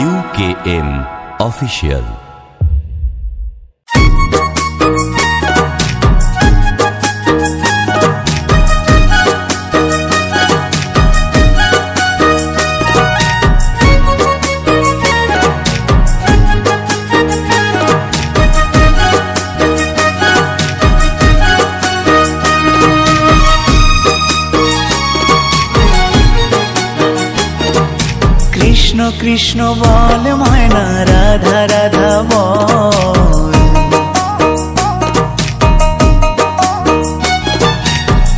UKM Official। Krishna Krishna বল ময়না, রাধা রাধা বল।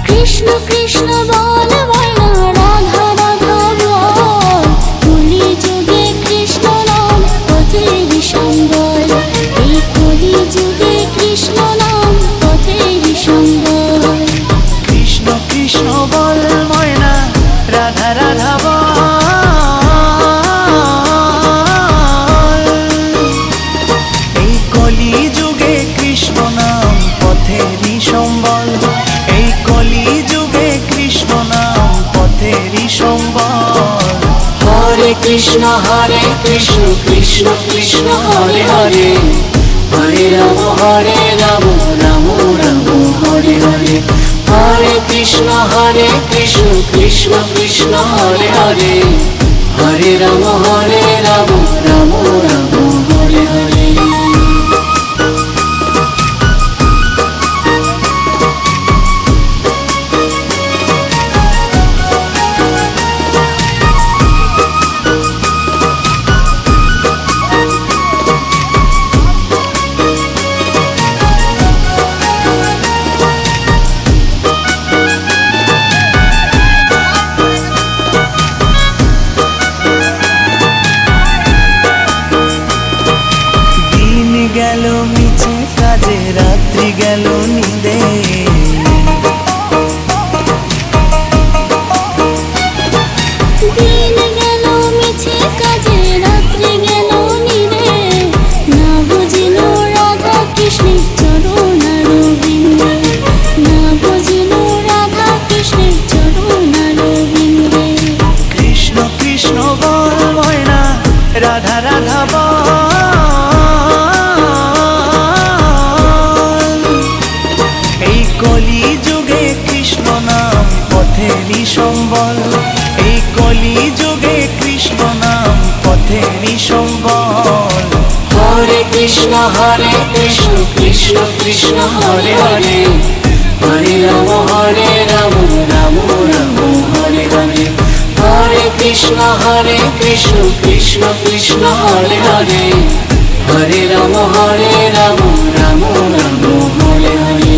কৃষ্ণ কৃষ্ণ বল ময়না, রাধা রাধা বল। কলি যুগে কৃষ্ণ নাম পথের সম্বল, এই কলি যুগে কৃষ্ণ নাম পথের সম্বল। কৃষ্ণ কৃষ্ণ বল ময়না, রাধা রাধা বল। হরে কৃষ্ণ হরে কৃষ্ণ কৃষ্ণ কৃষ্ণ হরে হরে, হরে রাম রাম রাম হরে হরে। হরে কৃষ্ণ কৃষ্ণ কৃষ্ণ হরে হরে, হরে রাম রাম রাম হরে হরে। গেল মিছে কাজে, রাত্রি গেল নিদে। দিন গেল মিছে কাজে, রাত্রি গেল নিদে। না বুঝিল রাধা কৃষ্ণের চরণারবিন্দে, না বুঝিল রাধা কৃষ্ণের চরণারবিন্দে। কৃষ্ণ কৃষ্ণ বল ময়না, রাধা রাধা বল। কলি যুগে কৃষ্ণ নাম পথেরই সম্বল, এই কলি যুগে কৃষ্ণ নাম পথেরই সম্বল। হরে কৃষ্ণ কৃষ্ণ কৃষ্ণ হরে হরে, হরে রাম রাম রাম হরে হরে। হরে কৃষ্ণ কৃষ্ণ কৃষ্ণ কৃষ্ণ হরে হরে, হরে রাম রাম রাম হরে হরে।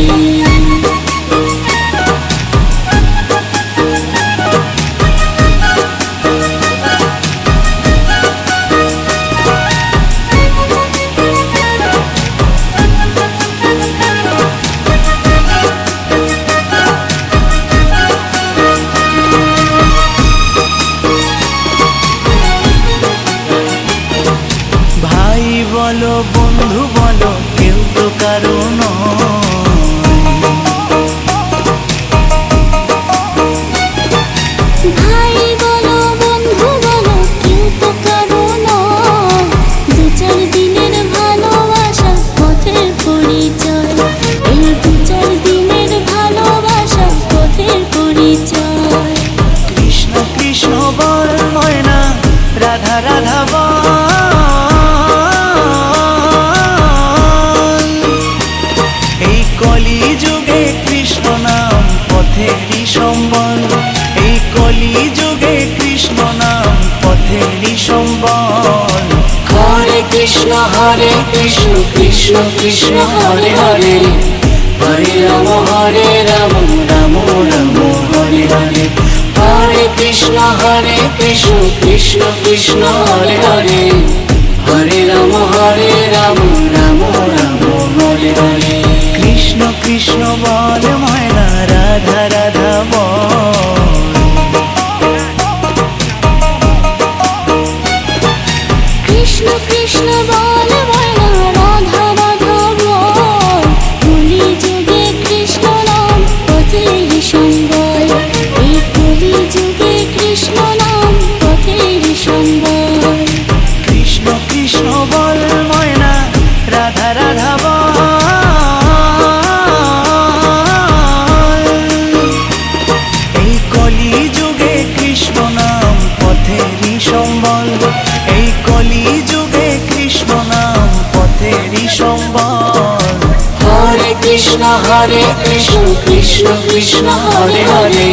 ভাই বলো বন্ধু বলো, কেউ তো কারো ভাই বলো বন্ধু বলো, কেউ তো কারো নয়। দু চার দিনের ভালোবাসা পথের পরিচয়, এই দু চার দিনের ভালোবাসা পথের পরিচয়। কৃষ্ণ কৃষ্ণ বল ময়না, রাধা রাধা বল। এই কলি যুগে কৃষ্ণ নাম পথেরই সম্বল, এই কলি যুগে কৃষ্ণ নাম পথেরই সম্বল। হরে কৃষ্ণ কৃষ্ণ কৃষ্ণ হরে হরে, হরে রাম রাম রাম হরে হরে। হরে কৃষ্ণ কৃষ্ণ কৃষ্ণ কৃষ্ণ হরে হরে, হরে রাম রাম রাম হরে হরে। কৃষ্ণ কৃষ্ণ বল ময়না, রাধা রাধা বল। কৃষ্ণ কৃষ্ণ বল ময়না, রাধা রাধা বল। কলি যুগে কৃষ্ণ নাম পথের সম্বল, এই কলি যুগে কৃষ্ণ নাম পথের সম্বল। हरे कृष्ण कृष्ण कृष्ण हरे हरे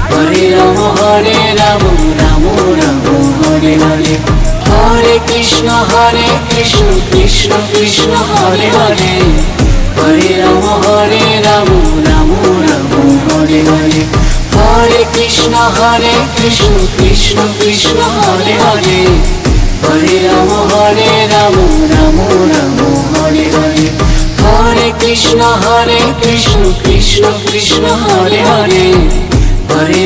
हरे राम राम राम हरे हरे हरे कृष्ण कृष्ण कृष्ण हरे हरे हरे राम राम राम हरे हरे हरे कृष्ण कृष्ण कृष्ण हरे हरे हरे राम राम राम हरे हरे हरे कृष्ण कृष्ण कृष्ण हरे हरे हरे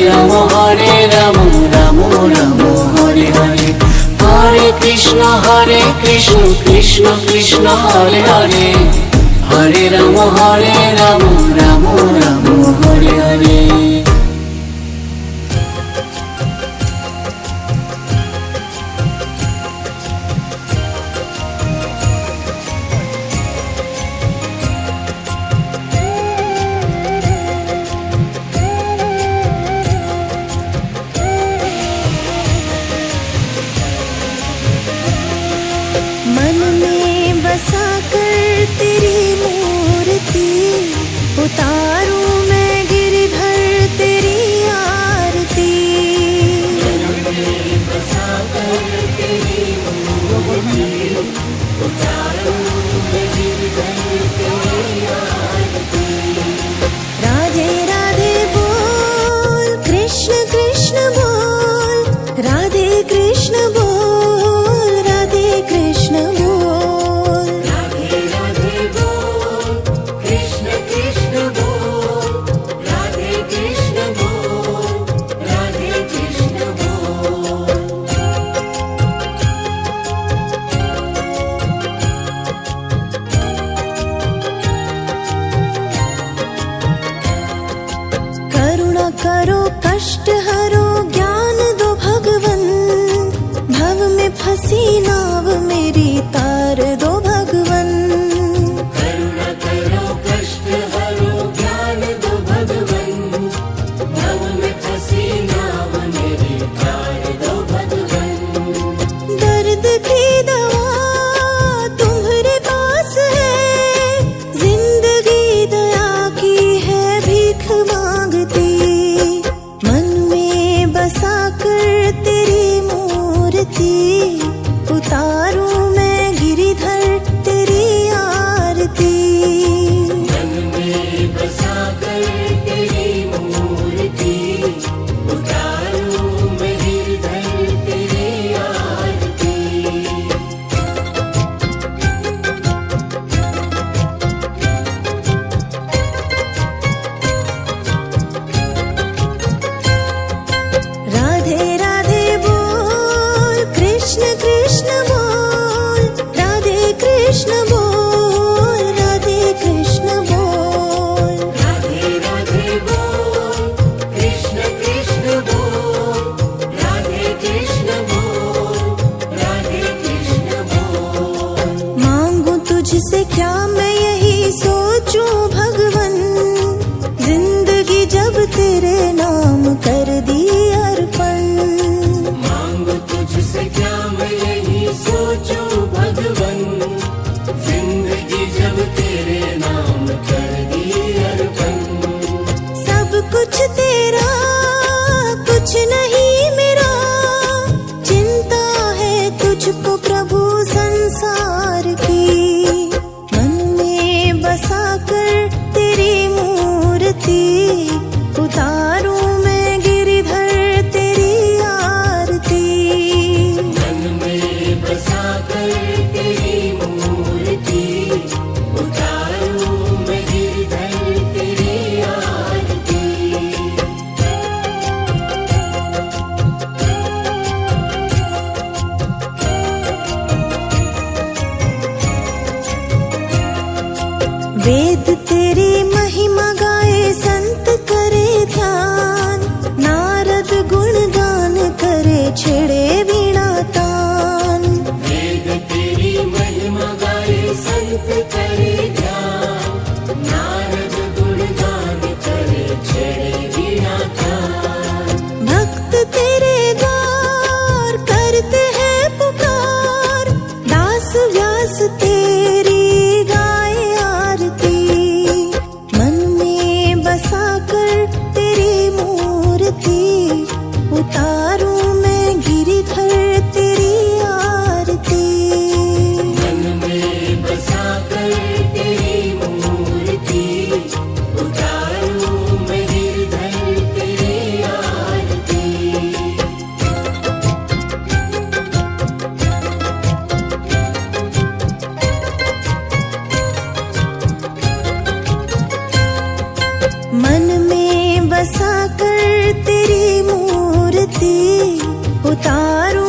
राम राम राम हरे हरे हरे कृष्ण कृष्ण कृष्ण हरे हरे हरे राम राम राम हरे हरे। मन में बसा कर तेरी मूर्ति उतारूं मैं गिरधर तेरी आरती। मन में बसा कर तेरी मूर्ति उतारूं मैं गिरधर तेरी आरती। राधे राधे बोल कृष्ण कृष्ण बोल राधे कृष्ण बोल राधे कृष्ण बोल। राधे राधे बोल कृष्ण कृष्ण बोल राधे कृष्ण बोल राधे कृष्ण बोल। करुणा करो कष्ट हरो ज्ञान दो भगवन भव में फंसी नाव मेरी तार दो भगवन। करुणा करो कष्ट हरो ज्ञान दो भगवन भव में फंसी नाव मेरी तार दो भगवन। दर्द की दवा तुम्हारे पास है जिंदगी दया की है भीख मांगती। मन में बसा कर तेरी मूर्ति उतारूं मैं गिरिधर तेरी आरती। मन में बसा कर तेरी मूर्ति उतारूं मैं गिरिधर तेरी आरती। राधे राधे बोल कृष्ण कृष्ण बोल राधे कृष्ण बोल राधे कृष्ण बोल। राधे राधे बोल कृष्ण कृष्ण बोल राधे कृष्ण बोल राधे कृष्ण बोल। मांगू तुझसे क्या मैं यही सोचूं भगवन जिंदगी जब तेरे नाम कर दी अर्पण। मांगू तुझसे क्या मैं यही सोचूं भगवन उतारूं मैं गिरिधर तेरी आरती। मन में बसा कर तेरी मूर्ति उतारूं मैं गिरधर तेरी आरती। मन में बसा कर तेरी मूर्ति उतारूं